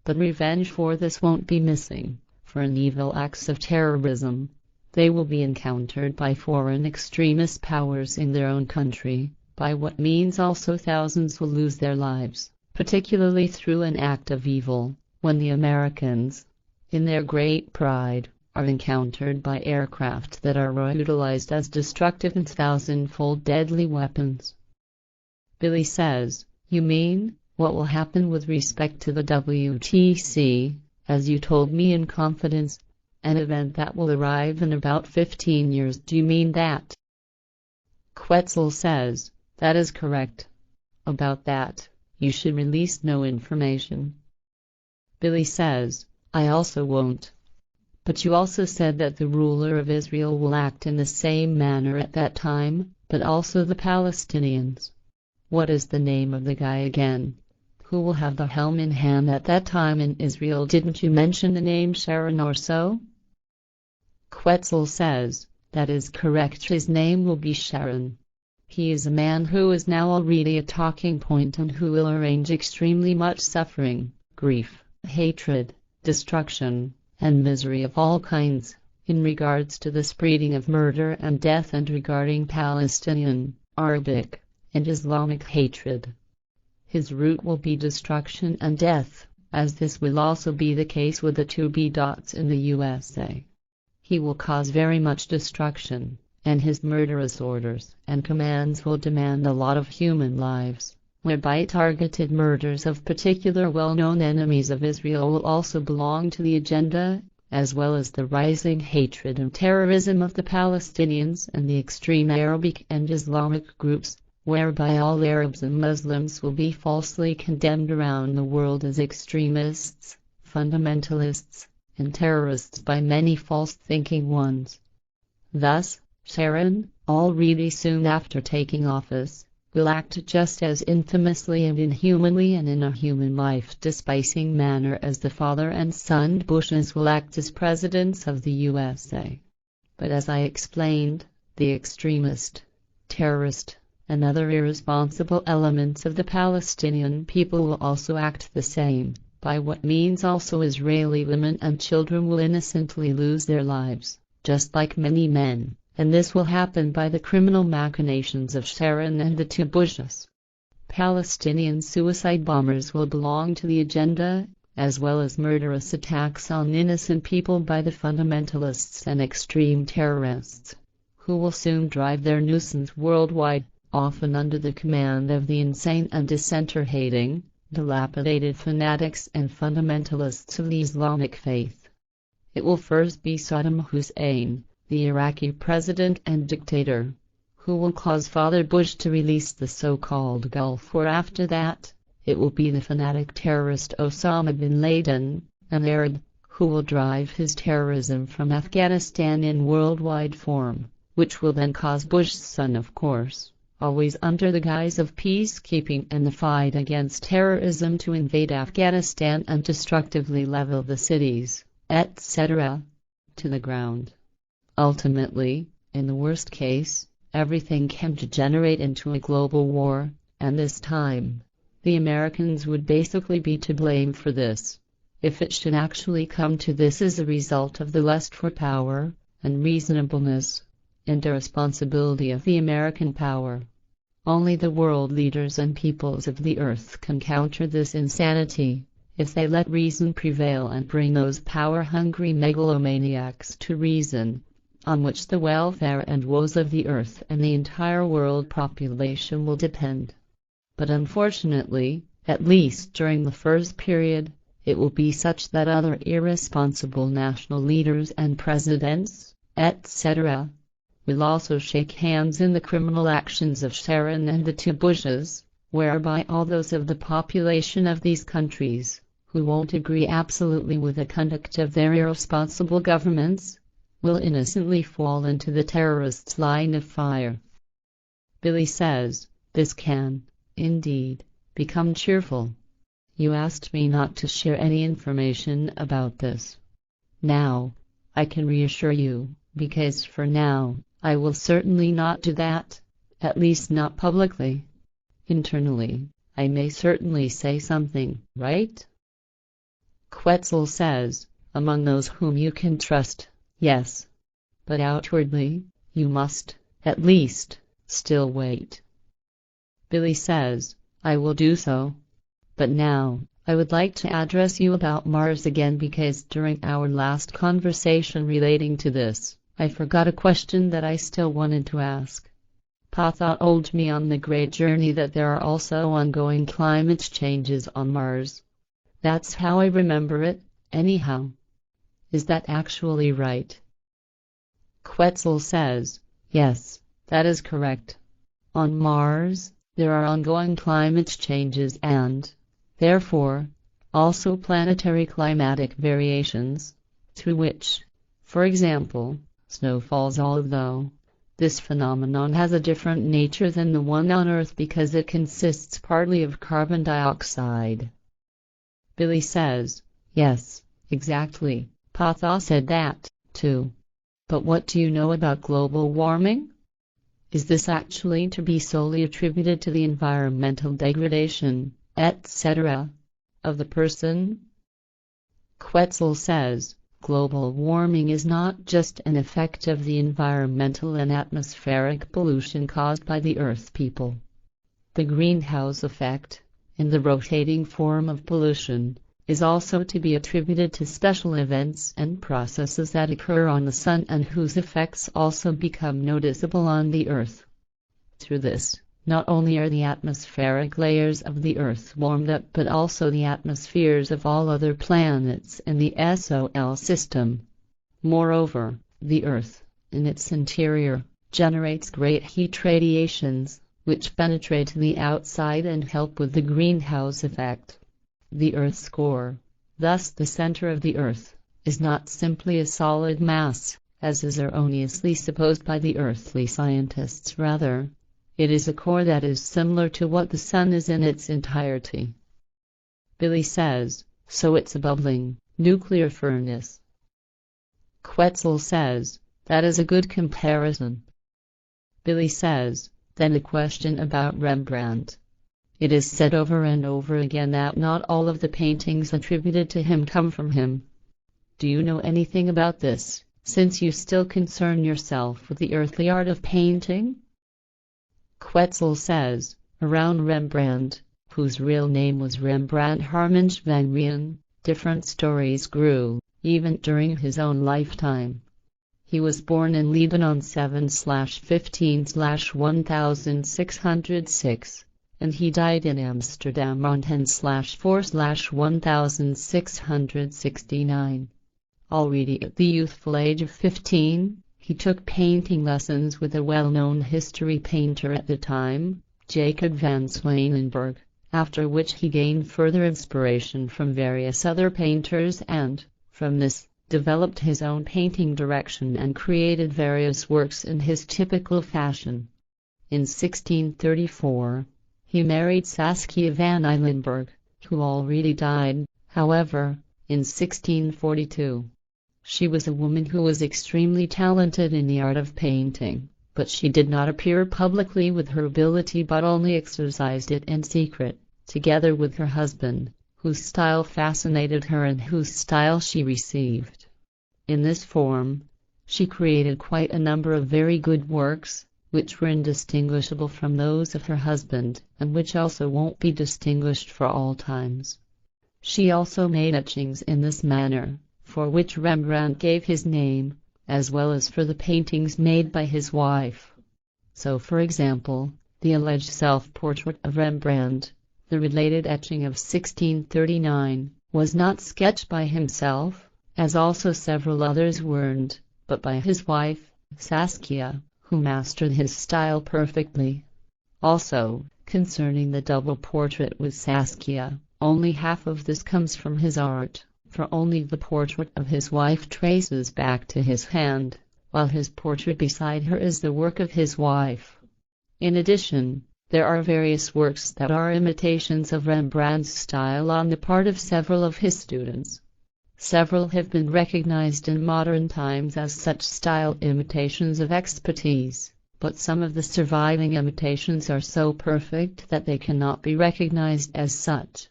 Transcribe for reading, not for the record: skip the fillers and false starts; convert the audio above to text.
But revenge for this won't be missing. For an evil acts of terrorism, they will be encountered by foreign extremist powers in their own country, by what means also thousands will lose their lives, particularly through an act of evil, when the Americans, in their great pride, are encountered by aircraft that are utilized as destructive and thousand-fold deadly weapons. Billy says, "You mean, what will happen with respect to the WTC, as you told me in confidence, an event that will arrive in about 15 years, do you mean that?" Quetzal says, "That is correct. About that, you should release no information." Billy says, "I also won't. But you also said that the ruler of Israel will act in the same manner at that time, but also the Palestinians. What is the name of the guy again? Who will have the helm in hand at that time in Israel? Didn't you mention the name Sharon or so?" Quetzal says, "That is correct. His name will be Sharon. He is a man who is now already a talking point and who will arrange extremely much suffering, grief, hatred, destruction, and misery of all kinds, in regards to the spreading of murder and death and regarding Palestinian, Arabic, and Islamic hatred. His route will be destruction and death, as this will also be the case with the 2B dots in the USA. He will cause very much destruction, and his murderous orders and commands will demand a lot of human lives, whereby targeted murders of particular well-known enemies of Israel will also belong to the agenda, as well as the rising hatred and terrorism of the Palestinians and the extreme Arabic and Islamic groups, whereby all Arabs and Muslims will be falsely condemned around the world as extremists, fundamentalists, and terrorists by many false-thinking ones. Thus, Sharon, already soon after taking office, will act just as infamously and inhumanly and in a human life-despising manner as the father and son Bushes will act as presidents of the USA. But as I explained, the extremist, terrorist, and other irresponsible elements of the Palestinian people will also act the same, by what means also Israeli women and children will innocently lose their lives, just like many men. And this will happen by the criminal machinations of Sharon and the two Bushes. Palestinian suicide bombers will belong to the agenda, as well as murderous attacks on innocent people by the fundamentalists and extreme terrorists, who will soon drive their nuisance worldwide, often under the command of the insane and dissenter-hating, dilapidated fanatics and fundamentalists of the Islamic faith. It will first be Saddam Hussein, the Iraqi president and dictator, who will cause Father Bush to release the so-called Gulf War. After that, it will be the fanatic terrorist Osama bin Laden, an Arab, who will drive his terrorism from Afghanistan in worldwide form, which will then cause Bush's son, of course, always under the guise of peacekeeping and the fight against terrorism, to invade Afghanistan and destructively level the cities, etc., to the ground. Ultimately, in the worst case, everything can degenerate into a global war, and this time, the Americans would basically be to blame for this, if it should actually come to this as a result of the lust for power, unreasonableness, and irresponsibility of the American power. Only the world leaders and peoples of the earth can counter this insanity, if they let reason prevail and bring those power-hungry megalomaniacs to reason, on which the welfare and woes of the earth and the entire world population will depend. But unfortunately, at least during the first period, it will be such that other irresponsible national leaders and presidents, etc., will also shake hands in the criminal actions of Sharon and the two Bushes, whereby all those of the population of these countries, who won't agree absolutely with the conduct of their irresponsible governments, will innocently fall into the terrorists' line of fire. Billy says, "This can, indeed, become cheerful. You asked me not to share any information about this. Now, I can reassure you, because for now, I will certainly not do that, at least not publicly. Internally, I may certainly say something, right?" Quetzal says, among those whom you can trust, yes. But outwardly, you must, at least, still wait. Billy says, I will do so. But now, I would like to address you about Mars again because during our last conversation relating to this, I forgot a question that I still wanted to ask. Patha told me on the great journey that there are also ongoing climate changes on Mars. That's how I remember it, anyhow. Is that actually right? Quetzal says, yes, that is correct. On Mars, there are ongoing climate changes and, therefore, also planetary climatic variations, through which, for example, snow falls, although this phenomenon has a different nature than the one on Earth because it consists partly of carbon dioxide. Billy says, yes, exactly, Patha said that, too. But what do you know about global warming? Is this actually to be solely attributed to the environmental degradation, etc., of the person? Quetzal says, global warming is not just an effect of the environmental and atmospheric pollution caused by the Earth people. The greenhouse effect, in the rotating form of pollution, is also to be attributed to special events and processes that occur on the Sun and whose effects also become noticeable on the Earth. Through this, not only are the atmospheric layers of the Earth warmed up but also the atmospheres of all other planets in the SOL system. Moreover, the Earth, in its interior, generates great heat radiations, which penetrate to the outside and help with the greenhouse effect. The Earth's core, thus the center of the Earth, is not simply a solid mass, as is erroneously supposed by the earthly scientists. Rather, it is a core that is similar to what the Sun is in its entirety. Billy says, so it's a bubbling, nuclear furnace. Quetzal says, that is a good comparison. Billy says, then a question about Rembrandt. It is said over and over again that not all of the paintings attributed to him come from him. Do you know anything about this, since you still concern yourself with the earthly art of painting? Quetzal says, around Rembrandt, whose real name was Rembrandt Harmensz van Rijn, different stories grew, even during his own lifetime. He was born in Leiden on 7/15/1606. And he died in Amsterdam on 10/4/1669. Already at the youthful age of 15, he took painting lessons with a well-known history painter at the time, Jacob van Zwijnenburg, after which he gained further inspiration from various other painters and, from this, developed his own painting direction and created various works in his typical fashion. In 1634, he married Saskia van Eilenburg, who already died, however, in 1642. She was a woman who was extremely talented in the art of painting, but she did not appear publicly with her ability but only exercised it in secret, together with her husband, whose style fascinated her and whose style she received. In this form, she created quite a number of very good works, which were indistinguishable from those of her husband, and which also won't be distinguished for all times. She also made etchings in this manner, for which Rembrandt gave his name, as well as for the paintings made by his wife. So, for example, the alleged self-portrait of Rembrandt, the related etching of 1639, was not sketched by himself, as also several others weren't, but by his wife, Saskia, who mastered his style perfectly. Also, concerning the double portrait with Saskia, only half of this comes from his art, for only the portrait of his wife traces back to his hand, while his portrait beside her is the work of his wife. In addition, there are various works that are imitations of Rembrandt's style on the part of several of his students. Several have been recognized in modern times as such style imitations of expertise, but some of the surviving imitations are so perfect that they cannot be recognized as such.